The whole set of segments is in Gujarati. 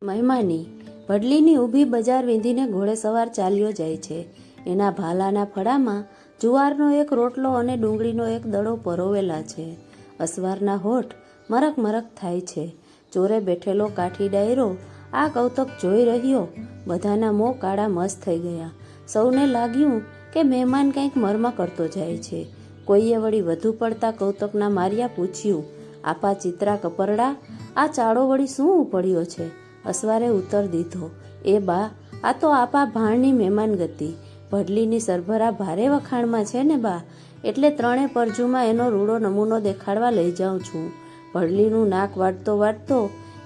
મહેમાની ભડલીની ઊભી બજાર વીંધીને ઘોડેસવાર ચાલ્યો જાય છે. એના ભાલાના ફળામાં જુવારનો એક રોટલો અને ડુંગળીનો એક દડો પરોવેલા છે. અસવારના હોઠ મરક મરક થાય છે. ચોરે બેઠેલો કાઠી ડાયરો આ કૌતક જોઈ રહ્યો. બધાના મોં કાળા મસ્ત થઈ ગયા. સૌને લાગ્યું કે મહેમાન કંઈક મર્મ કરતો જાય છે. કોઈએ વળી વધુ પડતા કૌતકના માર્યા પૂછ્યું, આપા ચિત્રા કપરડા, આ ચાળો વળી શું ઉપડ્યો છે? અસવારે ઉત્તર દીધો, એ બા, આ તો આપા ભાણની મહેમાન ગતિ. ભડલીની સરભરા ભારે વખાણમાં છે ને બા, એટલે ત્રણે પરજુમાં એનો રૂડો નમૂનો દેખાડવા લઈ જાઉં છું. ભડલીનું નાક વાટતો વાટતો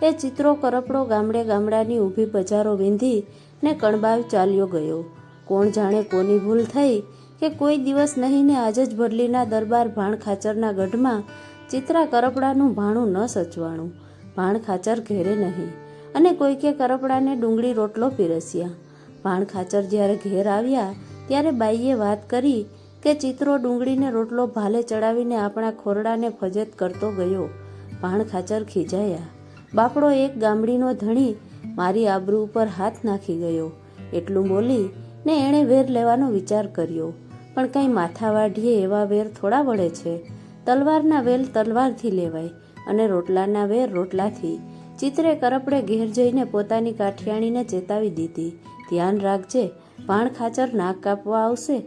એ ચિત્રો કરપડો ગામડે ગામડાની ઊભી બજારો વીંધી ને કણબાવ ચાલ્યો ગયો. કોણ જાણે કોની ભૂલ થઈ કે કોઈ દિવસ નહીં ને આજે જ ભડલીના દરબાર ભાણ ખાચરના ગઢમાં ચિત્રા કરપડાનું ભાણું ન સચવાણું. ભાણ ખાચર ઘેરે નહીં અને કોઈકે કરપડાને ડુંગળી રોટલો પીરસ્યા. ભાણ ખાચર જ્યારે ઘેર આવ્યા ત્યારે બાઈએ વાત કરી કે ચિત્રો ડુંગળીને રોટલો ભાલે ચડાવીને આપણા ખોરડાને ફજેત કરતો ગયો. ભાણ ખાચર ખીજાયા. બાપડો એક ગામડીનો ધણી મારી આબરૂ ઉપર હાથ નાખી ગયો. એટલું બોલી ને એણે વેર લેવાનો વિચાર કર્યો. પણ કંઈ માથાવાઢીએ એવા વેર થોડા વળે છે. તલવારના વેલ તલવારથી લેવાય અને રોટલાના વેર રોટલાથી. ચિત્રે કરપડે ઘેર જઈને પોતાની કાઠિયાણીને ચેતાવી દીધી, ધ્યાન રાખજે, ભાણ ખાચર નાક કાપવા આવશે,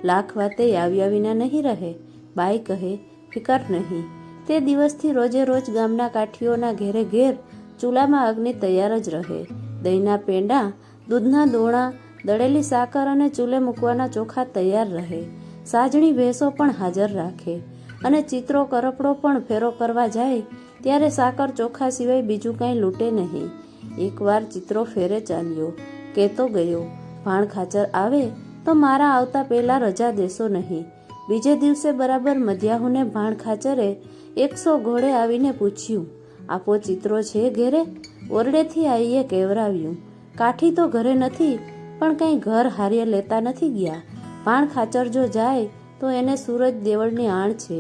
લાખ વાતે આવ્યા વિના નહીં રહે. બાઈ કહે, ફિકર નહીં. તે દિવસથી રોજે રોજ ગામના કાઠીઓના ઘેરે ઘેર ચૂલામાં અગ્નિ તૈયાર જ રહે. દહીંના પેંડા, દૂધના દોણા, દળેલી સાકર અને ચૂલે મૂકવાના ચોખા તૈયાર રહે. સાજણી ભેંસો પણ હાજર રાખે અને ચિત્રો કરપડો પણ ફેરો કરવા જાય ત્યારે સાકર ચોખા સિવાય બીજું કાંઈ લૂંટે નહીં. એકવાર ચિત્રો ફેરે ચાલ્યો, કહેતો ગયો, ભાણ ખાચર આવે તો મારા આવતા પહેલાં રજા દેશો નહીં. બીજે દિવસે બરાબર મધ્યાહુને ભાણ ખાચરે 100 ઘોડે આવીને પૂછ્યું, આપો ચિત્રો છે ઘેરે? ઓરડેથી આવીએ કેવરાવ્યું. કાઠી તો ઘરે નથી, પણ કંઈ ઘર હાર્ય લેતા નથી ગયા. ભાણ ખાચર જો જાય તો એને સૂરજ દેવળની આણ છે.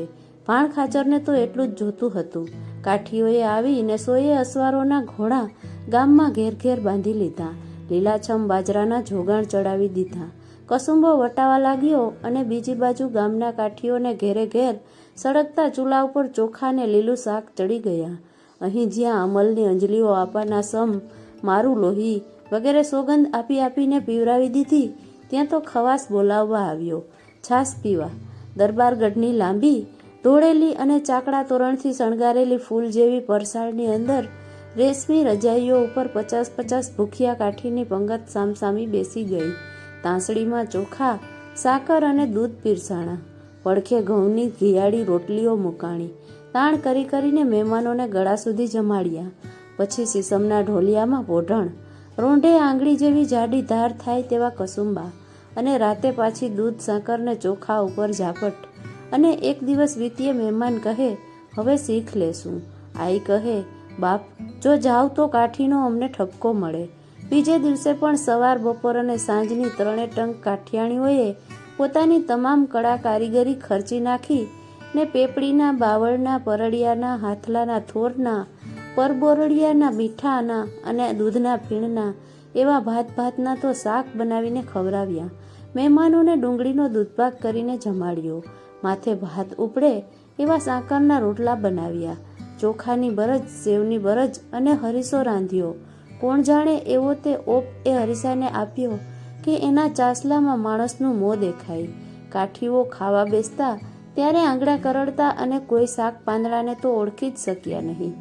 ભાણ ખાચરને તો એટલું જ જોતું હતું. કાઠીઓએ આવીને 100 અસવારોના ઘોડા ગામમાં ઘેર ઘેર બાંધી લીધા. લીલાછમ બાજરાના જોગાણ ચડાવી દીધા. કસુંબો વટાવા લાગ્યો અને બીજી બાજુ ગામના કાઠીઓને ઘેરે ઘેર સળગતા ચૂલા ઉપર ચોખા ને લીલું શાક ચડી ગયા. અહીં જ્યાં અમલની અંજલીઓ આપવાના સમ, મારું લોહી વગેરે સોગંદ આપી આપીને પીવરાવી દીધી, ત્યાં તો ખવાસ બોલાવવા આવ્યો, છાસ પીવા. દરબારગઢની લાંબી ધોળેલી અને ચાકડા તોરણથી શણગારેલી ફૂલ જેવી પરસાળની અંદર રેશમી રજાઈઓ ઉપર 50-50 ભૂખ્યા કાઠીની પંગત સામસામી બેસી ગઈ. તાંસળીમાં ચોખા, સાકર અને દૂધ પીરસાણા. પડખે ઘઉંની ઘિયાળી રોટલીઓ મૂકાણી. તાણ કરી કરીને મહેમાનોને ગળા સુધી જમાડ્યા. પછી સીસમના ઢોલિયામાં પોઢણ, રોંઢે આંગળી જેવી જાડી ધાર થાય તેવા કસુંબા અને રાતે પાછી દૂધ સાકર ને ચોખા ઉપર ઝાપટ. અને એક દિવસ વીતીએ મહેમાન કહે, હવે શીખ લેશું. આઈ કહે, બાપ, જો જાવ તો કાઠીનો અમને ઠપકો મળે. બીજે દિવસે પણ સવાર, બપોર અને સાંજની 3 ટંક કાઠિયાણીઓએ પોતાની તમામ કળા કારીગરી ખર્ચી નાખી ને પેપડીના, બાવળના, પરડિયાના, હાથલાના થોરના, પરબોરડિયાના, મીઠાના અને દૂધના ફીણના એવા ભાતના તો શાક બનાવીને ખવડાવ્યા. મહેમાનોને ડુંગળીનો દૂધપાક કરીને જમાડ્યો. માથે ભાત ઉપડે એવા સાકરના રોટલા બનાવ્યા. ચોખાની બરજ, સેવની બરજ અને હરીસો રાંધ્યો. કોણ જાણે એવો તે ઓપ એ હરીસાને આપ્યો કે એના ચાસલામાં માણસનું મોં દેખાય. કાઠીઓ ખાવા બેસતા ત્યારે આંગળા કરડતા અને કોઈ શાક પાંદડાને તો ઓળખી જ શક્યા નહીં.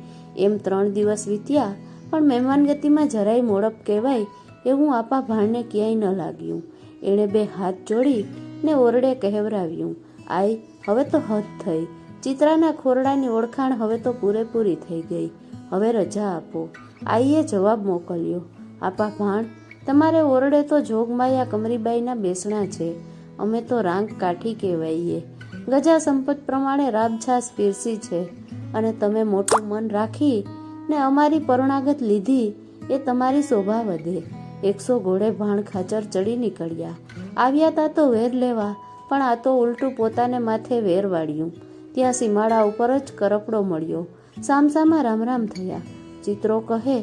એમ 3 દિવસ વીત્યા, પણ મહેમાનગતિમાં જરાય મોડપ કહેવાય એવું આપા ભાણને ક્યાંય ન લાગ્યું. એણે 2 હાથ જોડી ને ઓરડે કહેવરાવ્યું, આઈ, હવે તો હદ થઈ. ચિત્રાના ખોરડાની ઓળખાણ હવે તો પૂરેપૂરી થઈ ગઈ. હવે રજા આપો. આઈએ જવાબ મોકલ્યો, આપા ભાણ, તમારે ઓરડે તો જોગમાયા કમરીબાઈના બેસણા છે. અમે તો રાંક કાઠી કહેવાઈએ. ગજા સંપત પ્રમાણે રાબછાસ પીરસી છે અને તમે મોટું મન રાખી ને અમારી પરણાગત લીધી એ તમારી શોભા વધે. 100 ઘોડે ભાણ ખાચર ચડી નીકળ્યા. આવ્યા તા તો વેર લેવા, પણ આ તો ઉલટું પોતાને માથે વેર વાળ્યું. ત્યાં સીમાડા ઉપર જ કરપડો મળ્યો. સામસામા રામ રામ થયા. ચિત્રો કહે,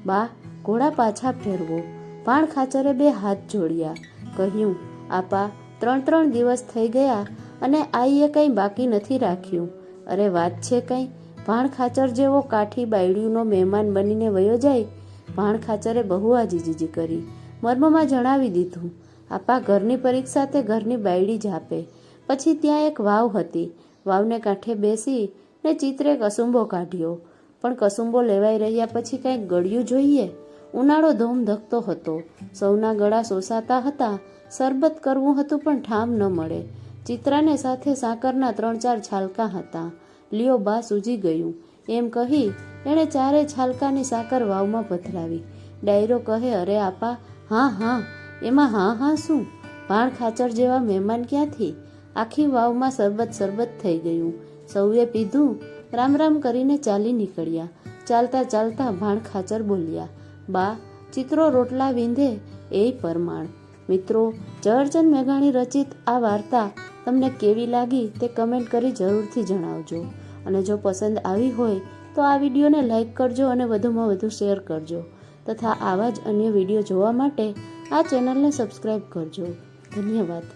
બા, ઘોડા પાછા ફેરવો. ભાણ ખાચરે 2 હાથ જોડ્યા. કહ્યું, આપા 3 દિવસ થઈ ગયા અને આઈએ કંઈ બાકી નથી રાખ્યું. અરે વાત છે કંઈ? ભાણ ખાચર જેવો કાઠી બાયડીનો મહેમાન બનીને વયો જાય. ભાણ ખાચરે બહુ આજીજી કરી. મર્મમાં જણાવી દીધું, આપા ઘરની પરીક્ષા તે ઘરની બાયડી જ આપે. પછી ત્યાં એક વાવ હતી. વાવને કાંઠે બેસી ને ચિત્રે કસુંબો કાઢ્યો. પણ કસુંબો લેવાઈ રહ્યા પછી કંઈક ગળ્યું જોઈએ. ઉનાળો ધોમ ધકતો હતો. સૌના ગળા શોષાતા હતા. શરબત કરવું હતું પણ ઠામ ન મળે. ચિત્રાને સાથે સાકરના 3-4 છાલકા હતા. લ્યો બા સૂજી ગયું એમ કહી એણે 4 છાલકાની સાકર વાવમાં પધરાવી. ડાયરો કહે, અરે આપા, હા, એમાં હા શું? ભાણ ખાચર જેવા મહેમાન ક્યાંથી? આખી વાવમાં શરબત થઈ ગયું. સૌએ પીધું. રામ કરીને ચાલી નીકળ્યા. ચાલતા ભાણ ખાચર બોલ્યા, બા ચિત્રો રોટલા વીંધે એ પરમાણ. મિત્રો, ઝવેરચંદ મેઘાણી રચિત આ વાર્તા તમને કેવી લાગી તે કમેન્ટ કરી જરૂરથી જણાવજો. અને જો પસંદ આવી હોય તો આ વિડીયોને લાઈક કરજો અને વધુમાં વધુ શેર કરજો. તથા આવા જ અન્ય વિડીયો જોવા માટે આ ચેનલને સબસ્ક્રાઈબ કરજો. ધન્યવાદ.